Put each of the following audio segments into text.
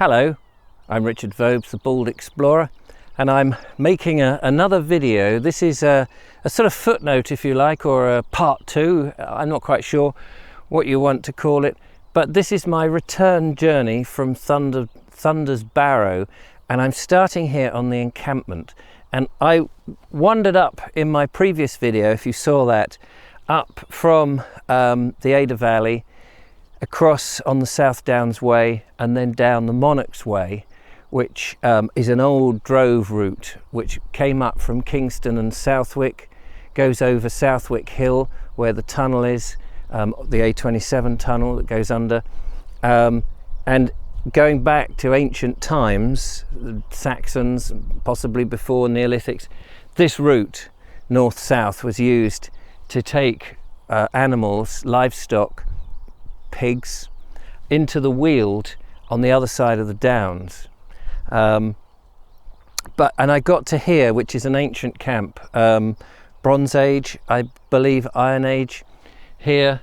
Hello, I'm Richard Vobes, the Bald Explorer, and I'm making another video. This is a sort of footnote, if you like, or a part two. I'm not quite sure what you want to call it, but this is my return journey from Thundersbarrow, and I'm starting here on the encampment. And I wandered up in my previous video, if you saw that, up from the Ada Valley, across on the South Downs Way, and then down the Monarchs Way, which is an old drove route which came up from Kingston and Southwick, goes over Southwick Hill where the tunnel is, the A27 tunnel that goes under, and going back to ancient times, the Saxons, possibly before Neolithics, this route north-south was used to take animals, livestock, pigs, into the Weald on the other side of the downs. And I got to here, which is an ancient camp, Bronze Age, I believe Iron Age here.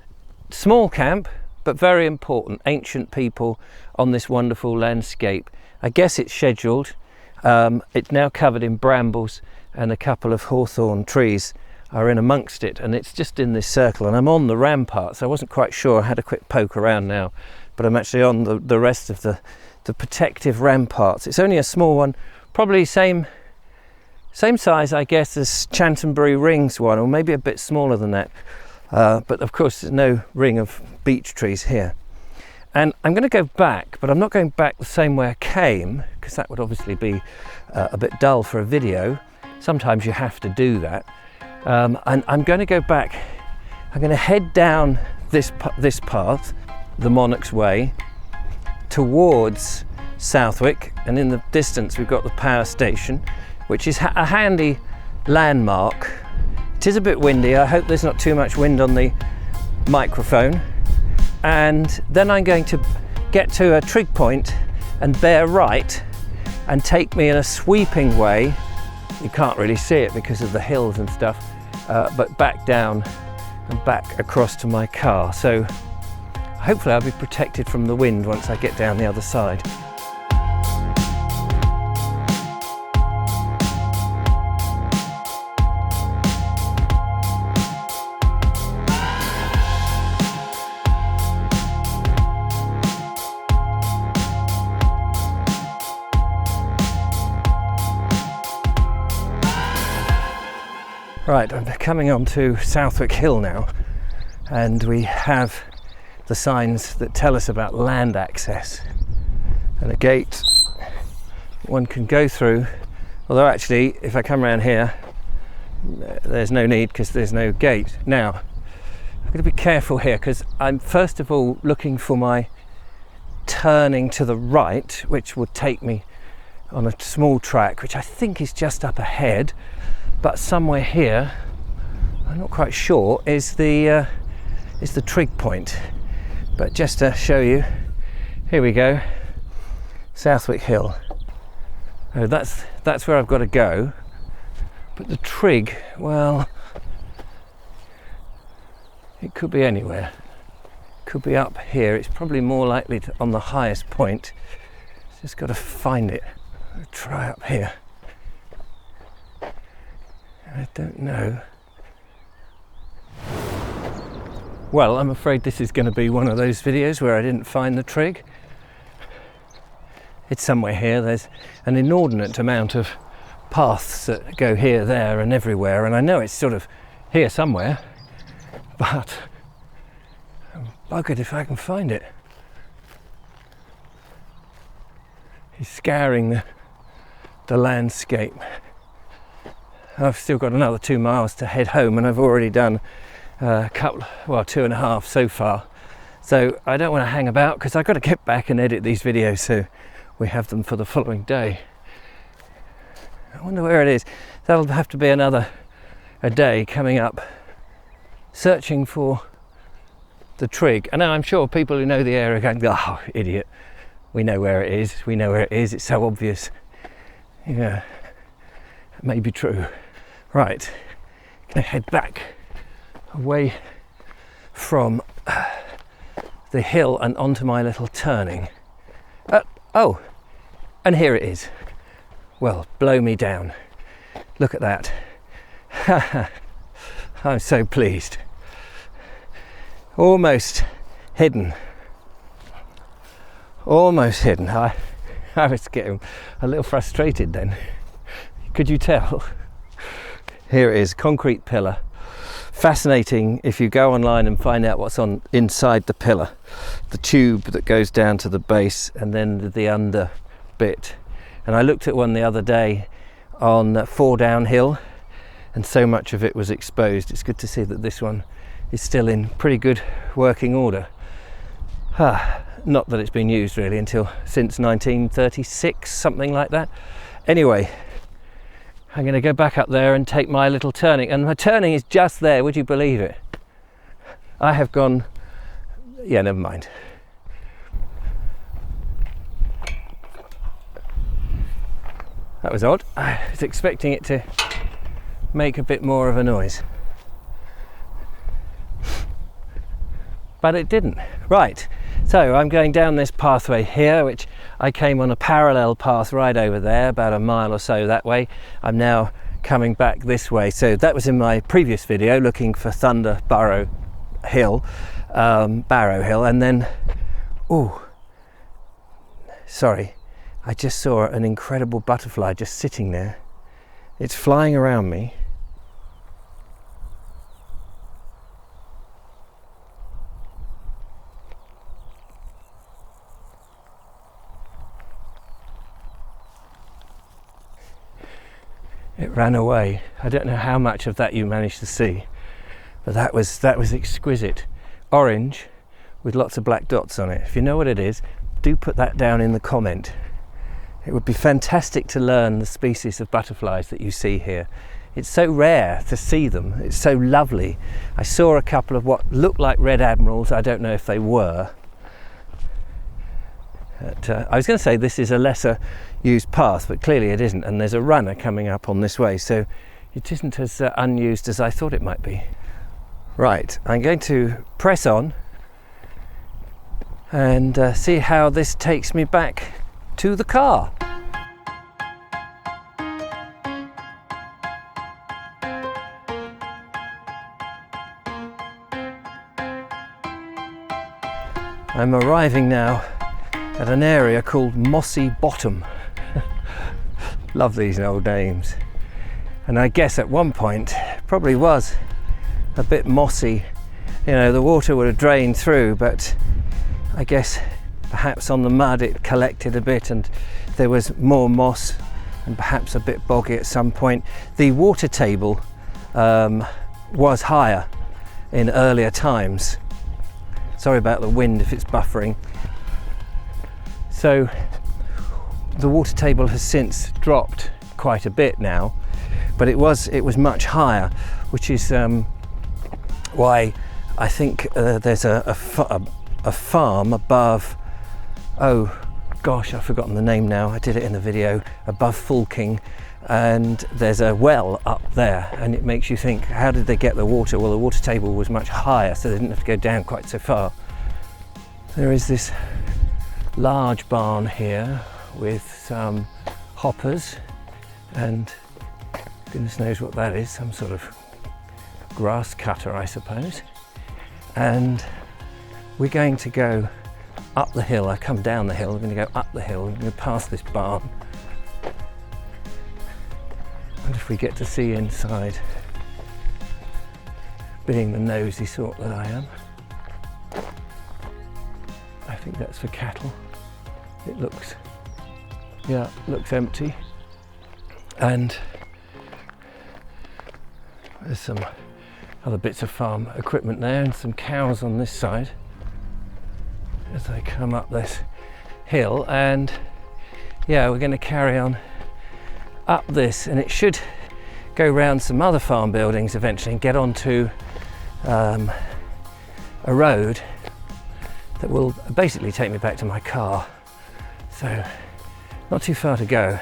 Small camp, but very important. Ancient people on this wonderful landscape. I guess it's scheduled. It's now covered in brambles, and a couple of hawthorn trees are in amongst it, and it's just in this circle, and I'm on the ramparts. I wasn't quite sure. I had a quick poke around now, but I'm actually on the rest of the protective ramparts. It's only a small one, probably same size, I guess, as Chantonbury Ring's one, or maybe a bit smaller than that. But of course there's no ring of beech trees here. And I'm going to go back, but I'm not going back the same way I came, because that would obviously be a bit dull for a video. Sometimes you have to do that. And I'm going to go back. I'm going to head down this path, the Monarchs Way, towards Southwick, and in the distance we've got the power station, which is a handy landmark. It is a bit windy. I hope there's not too much wind on the microphone. And then I'm going to get to a trig point and bear right and take me in a sweeping way. You can't really see it because of the hills and stuff, but back down and back across to my car. So hopefully I'll be protected from the wind once I get down the other side. Right, I'm coming on to Southwick Hill now, and we have the signs that tell us about land access and a gate one can go through, although actually if I come around here there's no need because there's no gate. Now I'm going to be careful here because I'm first of all looking for my turning to the right, which would take me on a small track which I think is just up ahead. But somewhere here, I'm not quite sure, is the trig point. But just to show you, here we go, Southwick Hill. Oh, that's where I've got to go. But the trig, well, it could be anywhere. It could be up here. It's probably more likely on the highest point. Just got to find it. I'll try up here. I don't know. Well, I'm afraid this is going to be one of those videos where I didn't find the trig. It's somewhere here. There's an inordinate amount of paths that go here, there and everywhere, and I know it's sort of here somewhere, but I'm buggered if I can find it. He's scouring the landscape. I've still got another 2 miles to head home, and I've already done a couple, well, 2.5 so far. So I don't want to hang about because I've got to get back and edit these videos so we have them for the following day. I wonder where it is. That'll have to be a day coming up, searching for the trig. And I'm sure people who know the area are going, "Oh, idiot, we know where it is. We know where it is. It's so obvious." Yeah, it may be true. Right, gonna head back away from the hill and onto my little turning. Oh, And here it is. Well, blow me down. Look at that. I'm so pleased. Almost hidden. Almost hidden. I was getting a little frustrated then. Could you tell? Here it is, concrete pillar. Fascinating if you go online and find out what's on inside the pillar. The tube that goes down to the base and then the under bit. And I looked at one the other day on 4 downhill, and so much of it was exposed. It's good to see that this one is still in pretty good working order. Not that it's been used really since 1936, something like that. Anyway, I'm going to go back up there and take my little turning, and my turning is just there, would you believe it? I have gone, yeah, never mind. That was odd. I was expecting it to make a bit more of a noise, but it didn't. Right, so I'm going down this pathway here, which I came on a parallel path right over there, about a mile or so that way. I'm now coming back this way. So that was in my previous video, looking for Thundersbarrow Hill, Barrow Hill, and then, oh, sorry, I just saw an incredible butterfly just sitting there. It's flying around me. It ran away. I don't know how much of that you managed to see, but that was exquisite. Orange with lots of black dots on it. If you know what it is, do put that down in the comment. It would be fantastic to learn the species of butterflies that you see here. It's so rare to see them. It's so lovely. I saw a couple of what looked like red admirals. I don't know if they were. But, I was going to say this is a lesser used path, but clearly it isn't, and there's a runner coming up on this way, so it isn't as unused as I thought it might be. Right, I'm going to press on and see how this takes me back to the car. I'm arriving now at an area called Mossy Bottom. Love these old names. And I guess at one point probably was a bit mossy. You know, the water would have drained through, but I guess perhaps on the mud it collected a bit and there was more moss and perhaps a bit boggy at some point. The water table was higher in earlier times. Sorry about the wind if it's buffering. So the water table has since dropped quite a bit now, but it was much higher, which is why I think there's a farm above, oh gosh, I've forgotten the name now, I did it in the video, above Fulking, and there's a well up there, and it makes you think, how did they get the water? Well, the water table was much higher, so they didn't have to go down quite so far. There is this large barn here with some hoppers, and goodness knows what that is, some sort of grass cutter, I suppose. And we're going to go up the hill. I come down the hill, we're going to go up the hill, we're going to pass this barn. And if we get to see inside, being the nosy sort that I am, I think that's for cattle. It looks, yeah, looks empty. And there's some other bits of farm equipment there and some cows on this side as I come up this hill. And yeah, we're going to carry on up this, and it should go round some other farm buildings eventually and get onto a road that will basically take me back to my car. So not too far to go.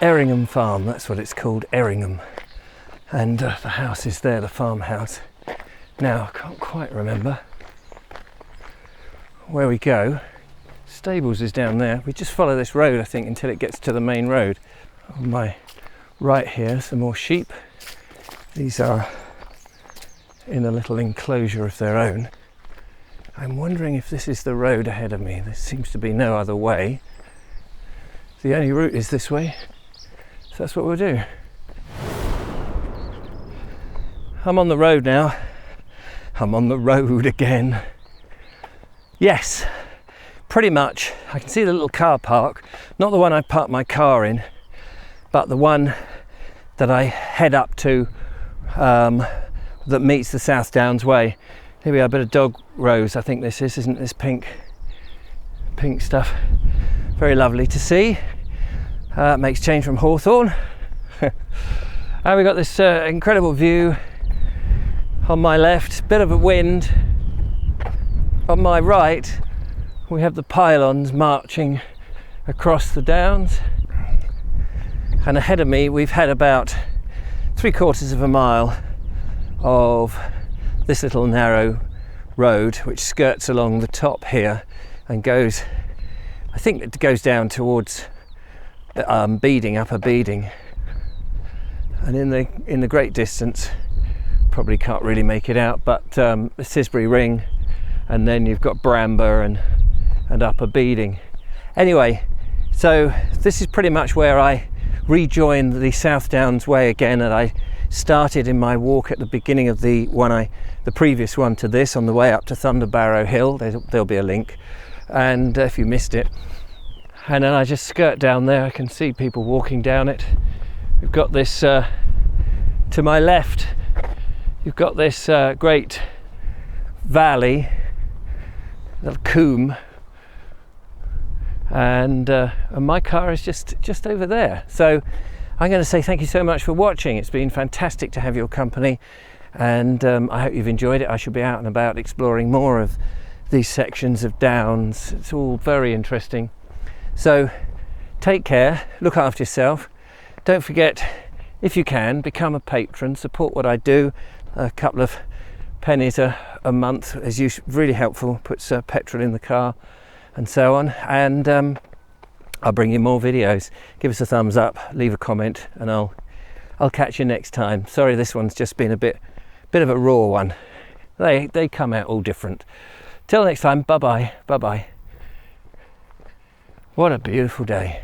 Erringham Farm, that's what it's called, Erringham. And the house is there, the farmhouse. Now, I can't quite remember where we go. Stables is down there. We just follow this road, I think, until it gets to the main road. On my right here, some more sheep. These are in a little enclosure of their own. I'm wondering if this is the road ahead of me. There seems to be no other way. The only route is this way, so that's what we'll do. I'm on the road now. I'm on the road again. Yes, pretty much. I can see the little car park, not the one I parked my car in, but the one that I head up to that meets the South Downs Way. Here we are, a bit of dog rose, I think this is, isn't this pink stuff? Very lovely to see. Makes change from Hawthorne. And we got this incredible view on my left, bit of a wind. On my right, we have the pylons marching across the downs. And ahead of me, we've had about 3/4 of a mile of this little narrow road which skirts along the top here and goes, I think it goes down towards Beeding, Upper Beeding. And in the great distance, probably can't really make it out, but the Sisbury Ring, and then you've got Bramber and Upper Beeding. Anyway, so this is pretty much where I rejoined the South Downs Way again, and I started in my walk at the beginning of the previous one to this, on the way up to Thundersbarrow Hill. There'll be a link, and if you missed it. And then I just skirt down there. I can see people walking down it. We've got this to my left. You've got this great valley, little coombe, and my car is just over there. So I'm going to say thank you so much for watching. It's been fantastic to have your company, and I hope you've enjoyed it. I shall be out and about exploring more of these sections of downs. It's all very interesting. So take care, look after yourself. Don't forget, if you can, become a patron, support what I do. A couple of pennies a month is usually really helpful, puts petrol in the car and so on. And I'll bring you more videos. Give us a thumbs up, leave a comment, and I'll catch you next time. Sorry, this one's just been a bit of a raw one. They come out all different. Till next time, bye bye. What a beautiful day.